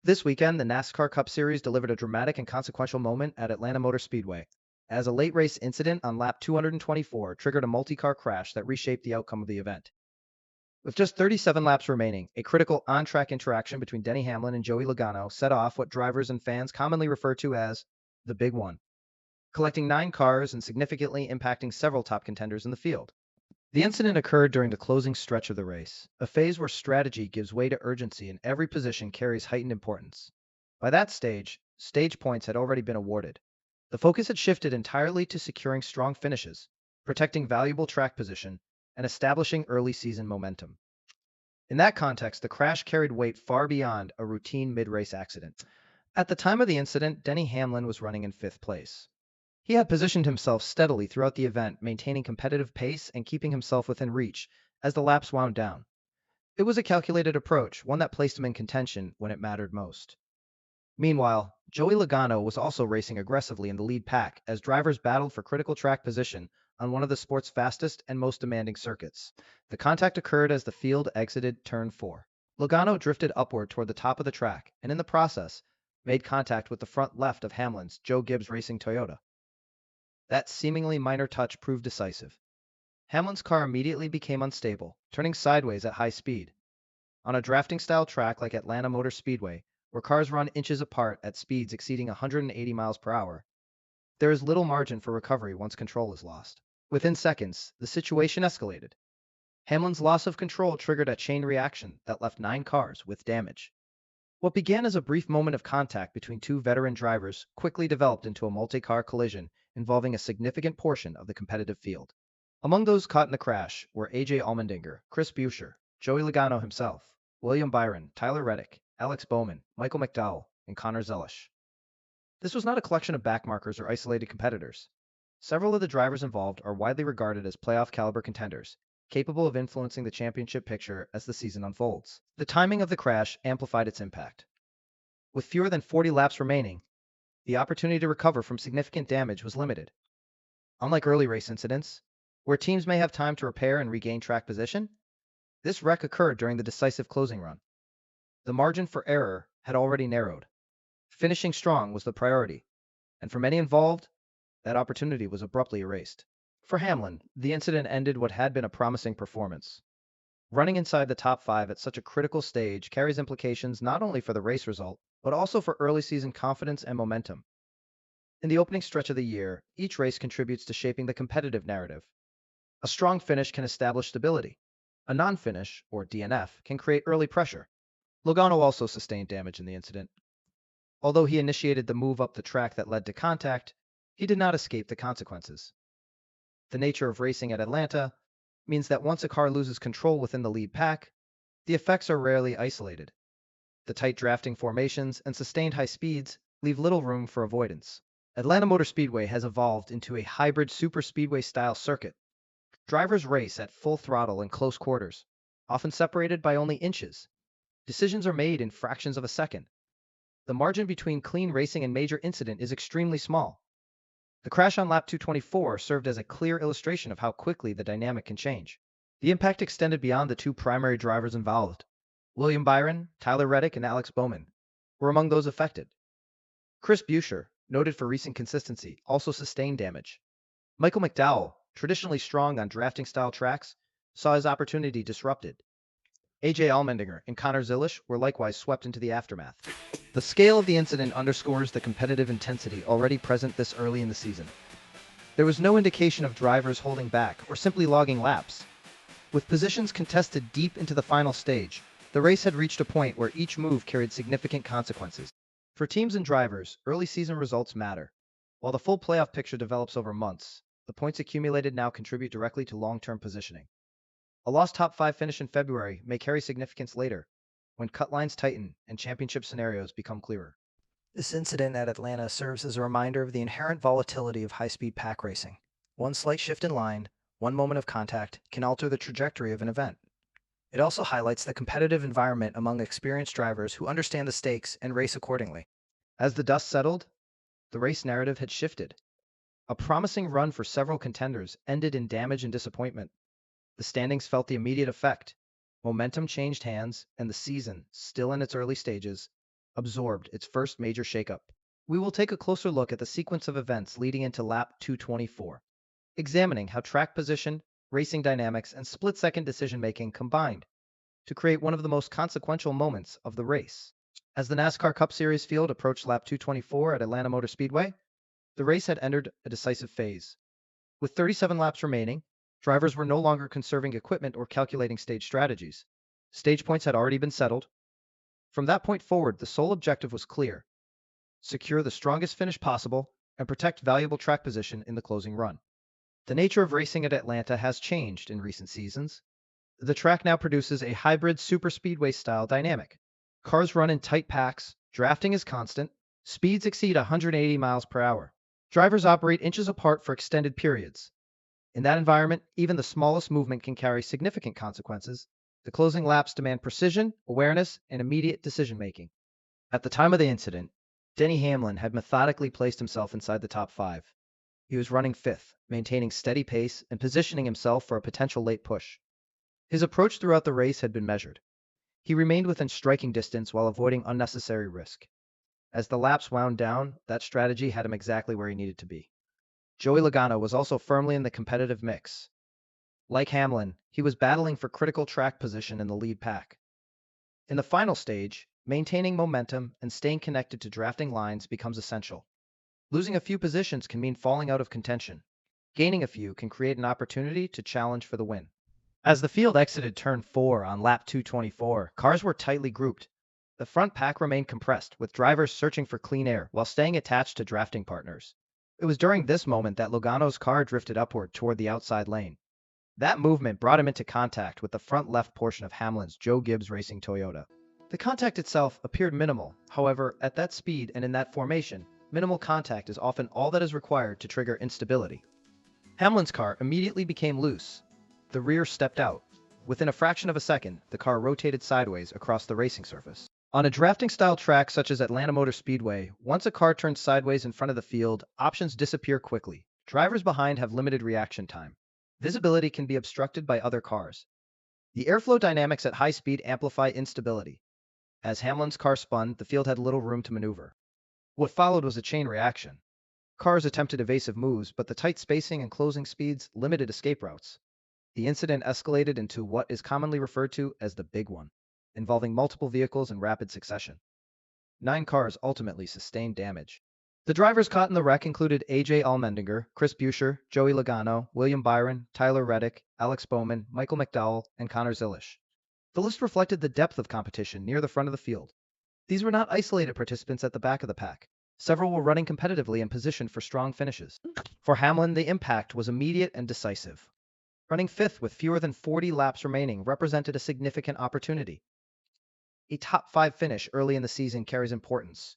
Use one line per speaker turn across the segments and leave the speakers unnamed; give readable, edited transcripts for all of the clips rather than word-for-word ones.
This weekend, the NASCAR Cup Series delivered a dramatic and consequential moment at Atlanta Motor Speedway, as a late race incident on lap 224 triggered a multi-car crash that reshaped the outcome of the event. With just 37 laps remaining, a critical on-track interaction between Denny Hamlin and Joey Logano set off what drivers and fans commonly refer to as the Big One, collecting 9 cars and significantly impacting several top contenders in the field. The incident occurred during the closing stretch of the race, a phase where strategy gives way to urgency and every position carries heightened importance. By that stage, stage points had already been awarded. The focus had shifted entirely to securing strong finishes, protecting valuable track position, and establishing early season momentum. In that context, the crash carried weight far beyond a routine mid-race accident. At the time of the incident, Denny Hamlin was running in fifth place. He had positioned himself steadily throughout the event, maintaining competitive pace and keeping himself within reach as the laps wound down. It was a calculated approach, one that placed him in contention when it mattered most. Meanwhile, Joey Logano was also racing aggressively in the lead pack as drivers battled for critical track position on one of the sport's fastest and most demanding circuits. The contact occurred as the field exited turn 4. Logano drifted upward toward the top of the track and in the process made contact with the front left of Hamlin's Joe Gibbs Racing Toyota. That seemingly minor touch proved decisive. Hamlin's car immediately became unstable, turning sideways at high speed. On a drafting-style track like Atlanta Motor Speedway, where cars run inches apart at speeds exceeding 180 miles per hour, there is little margin for recovery once control is lost. Within seconds, the situation escalated. Hamlin's loss of control triggered a chain reaction that left 9 cars with damage. What began as a brief moment of contact between two veteran drivers quickly developed into a multi-car collision involving a significant portion of the competitive field. Among those caught in the crash were A.J. Allmendinger, Chris Buescher, Joey Logano himself, William Byron, Tyler Reddick, Alex Bowman, Michael McDowell, and Connor Zellish. This was not a collection of backmarkers or isolated competitors. Several of the drivers involved are widely regarded as playoff-caliber contenders, capable of influencing the championship picture as the season unfolds. The timing of the crash amplified its impact. With fewer than 40 laps remaining, the opportunity to recover from significant damage was limited. Unlike early race incidents, where teams may have time to repair and regain track position, this wreck occurred during the decisive closing run. The margin for error had already narrowed. Finishing strong was the priority, and for many involved, that opportunity was abruptly erased. For Hamlin, the incident ended what had been a promising performance. Running inside the top 5 at such a critical stage carries implications not only for the race result, but also for early season confidence and momentum. In the opening stretch of the year, each race contributes to shaping the competitive narrative. A strong finish can establish stability. A non-finish, or DNF, can create early pressure. Logano also sustained damage in the incident. Although he initiated the move up the track that led to contact, he did not escape the consequences. The nature of racing at Atlanta means that once a car loses control within the lead pack, the effects are rarely isolated. The tight drafting formations and sustained high speeds leave little room for avoidance. Atlanta Motor Speedway has evolved into a hybrid superspeedway-style circuit. Drivers race at full throttle in close quarters, often separated by only inches. Decisions are made in fractions of a second. The margin between clean racing and major incident is extremely small. The crash on lap 224 served as a clear illustration of how quickly the dynamic can change. The impact extended beyond the two primary drivers involved. William Byron, Tyler Reddick, and Alex Bowman were among those affected. Chris Buescher, noted for recent consistency, also sustained damage. Michael McDowell, traditionally strong on drafting-style tracks, saw his opportunity disrupted. A.J. Allmendinger and Connor Zellish were likewise swept into the aftermath. The scale of the incident underscores the competitive intensity already present this early in the season. There was no indication of drivers holding back or simply logging laps. With positions contested deep into the final stage, the race had reached a point where each move carried significant consequences. For teams and drivers, early season results matter. While the full playoff picture develops over months, the points accumulated now contribute directly to long-term positioning. A lost top 5 finish in February may carry significance later, when cut lines tighten and championship scenarios become clearer. This incident at Atlanta serves as a reminder of the inherent volatility of high-speed pack racing. One slight shift in line, one moment of contact, can alter the trajectory of an event. It also highlights the competitive environment among experienced drivers who understand the stakes and race accordingly. As the dust settled, the race narrative had shifted. A promising run for several contenders ended in damage and disappointment. The standings felt the immediate effect. Momentum changed hands, and the season, still in its early stages, absorbed its first major shakeup. We will take a closer look at the sequence of events leading into lap 224, examining how track position, racing dynamics, and split-second decision-making combined to create one of the most consequential moments of the race. As the NASCAR Cup Series field approached lap 224 at Atlanta Motor Speedway, the race had entered a decisive phase. With 37 laps remaining, drivers were no longer conserving equipment or calculating stage strategies. Stage points had already been settled. From that point forward, the sole objective was clear: secure the strongest finish possible and protect valuable track position in the closing run. The nature of racing at Atlanta has changed in recent seasons. The track now produces a hybrid superspeedway style dynamic. Cars run in tight packs, drafting is constant, speeds exceed 180 miles per hour. Drivers operate inches apart for extended periods. In that environment, even the smallest movement can carry significant consequences. The closing laps demand precision, awareness, and immediate decision-making. At the time of the incident, Denny Hamlin had methodically placed himself inside the top five. He was running fifth, maintaining steady pace and positioning himself for a potential late push. His approach throughout the race had been measured. He remained within striking distance while avoiding unnecessary risk. As the laps wound down, that strategy had him exactly where he needed to be. Joey Logano was also firmly in the competitive mix. Like Hamlin, he was battling for critical track position in the lead pack. In the final stage, maintaining momentum and staying connected to drafting lines becomes essential. Losing a few positions can mean falling out of contention. Gaining a few can create an opportunity to challenge for the win. As the field exited turn 4 on lap 224, cars were tightly grouped. The front pack remained compressed, with drivers searching for clean air while staying attached to drafting partners. It was during this moment that Logano's car drifted upward toward the outside lane. That movement brought him into contact with the front left portion of Hamlin's Joe Gibbs Racing Toyota. The contact itself appeared minimal. However, at that speed and in that formation, minimal contact is often all that is required to trigger instability. Hamlin's car immediately became loose. The rear stepped out. Within a fraction of a second, the car rotated sideways across the racing surface. On a drafting-style track such as Atlanta Motor Speedway, once a car turns sideways in front of the field, options disappear quickly. Drivers behind have limited reaction time. Visibility can be obstructed by other cars. The airflow dynamics at high speed amplify instability. As Hamlin's car spun, the field had little room to maneuver. What followed was a chain reaction. Cars attempted evasive moves, but the tight spacing and closing speeds limited escape routes. The incident escalated into what is commonly referred to as the Big One, involving multiple vehicles in rapid succession. 9 cars ultimately sustained damage. The drivers caught in the wreck included A.J. Allmendinger, Chris Buescher, Joey Logano, William Byron, Tyler Reddick, Alex Bowman, Michael McDowell, and Connor Zilisch. The list reflected the depth of competition near the front of the field. These were not isolated participants at the back of the pack. Several were running competitively and positioned for strong finishes. For Hamlin, the impact was immediate and decisive. Running fifth with fewer than 40 laps remaining represented a significant opportunity. A top 5 finish early in the season carries importance.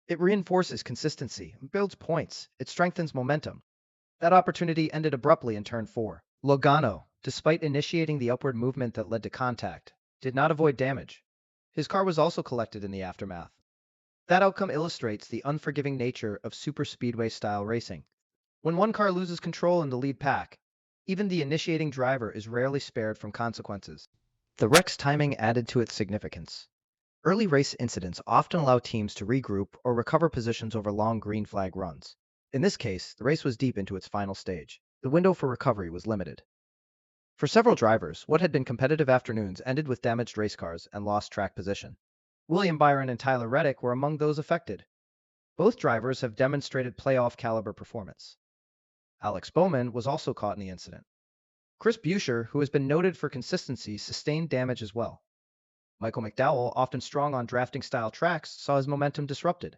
It reinforces consistency, builds points, it strengthens momentum. That opportunity ended abruptly in turn 4. Logano, despite initiating the upward movement that led to contact, did not avoid damage. His car was also collected in the aftermath. That outcome illustrates the unforgiving nature of superspeedway-style racing. When one car loses control in the lead pack, even the initiating driver is rarely spared from consequences. The wreck's timing added to its significance. Early race incidents often allow teams to regroup or recover positions over long green flag runs. In this case, the race was deep into its final stage. The window for recovery was limited. For several drivers, what had been competitive afternoons ended with damaged race cars and lost track position. William Byron and Tyler Reddick were among those affected. Both drivers have demonstrated playoff-caliber performance. Alex Bowman was also caught in the incident. Chris Buescher, who has been noted for consistency, sustained damage as well. Michael McDowell, often strong on drafting-style tracks, saw his momentum disrupted.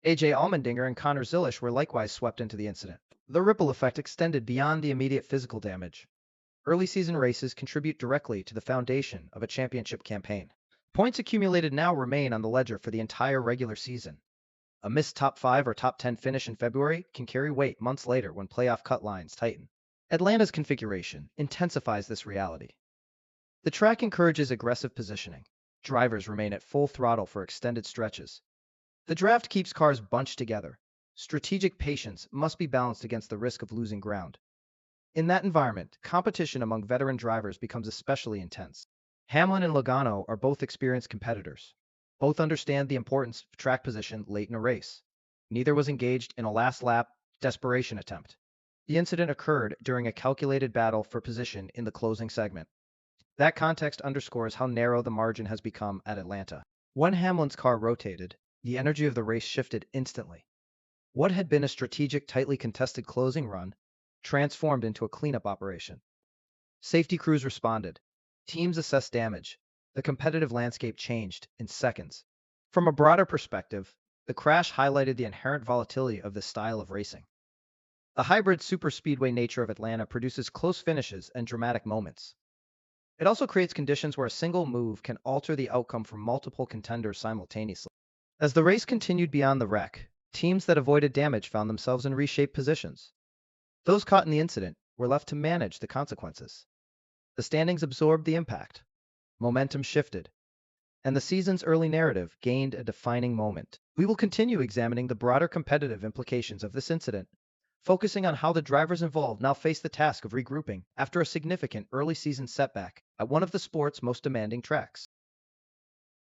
A.J. Allmendinger and Connor Zilisch were likewise swept into the incident. The ripple effect extended beyond the immediate physical damage. Early season races contribute directly to the foundation of a championship campaign. Points accumulated now remain on the ledger for the entire regular season. A missed top 5 or top 10 finish in February can carry weight months later when playoff cut lines tighten. Atlanta's configuration intensifies this reality. The track encourages aggressive positioning. Drivers remain at full throttle for extended stretches. The draft keeps cars bunched together. Strategic patience must be balanced against the risk of losing ground. In that environment, competition among veteran drivers becomes especially intense. Hamlin and Logano are both experienced competitors. Both understand the importance of track position late in a race. Neither was engaged in a last lap desperation attempt. The incident occurred during a calculated battle for position in the closing segment. That context underscores how narrow the margin has become at Atlanta. When Hamlin's car rotated, the energy of the race shifted instantly. What had been a strategic, tightly contested closing run transformed into a cleanup operation. Safety crews responded. Teams assessed damage. The competitive landscape changed in seconds. From a broader perspective, the crash highlighted the inherent volatility of this style of racing. The hybrid superspeedway nature of Atlanta produces close finishes and dramatic moments. It also creates conditions where a single move can alter the outcome for multiple contenders simultaneously. As the race continued beyond the wreck, teams that avoided damage found themselves in reshaped positions. Those caught in the incident were left to manage the consequences. The standings absorbed the impact. Momentum shifted, and the season's early narrative gained a defining moment. We will continue examining the broader competitive implications of this incident, focusing on how the drivers involved now face the task of regrouping after a significant early season setback at one of the sport's most demanding tracks.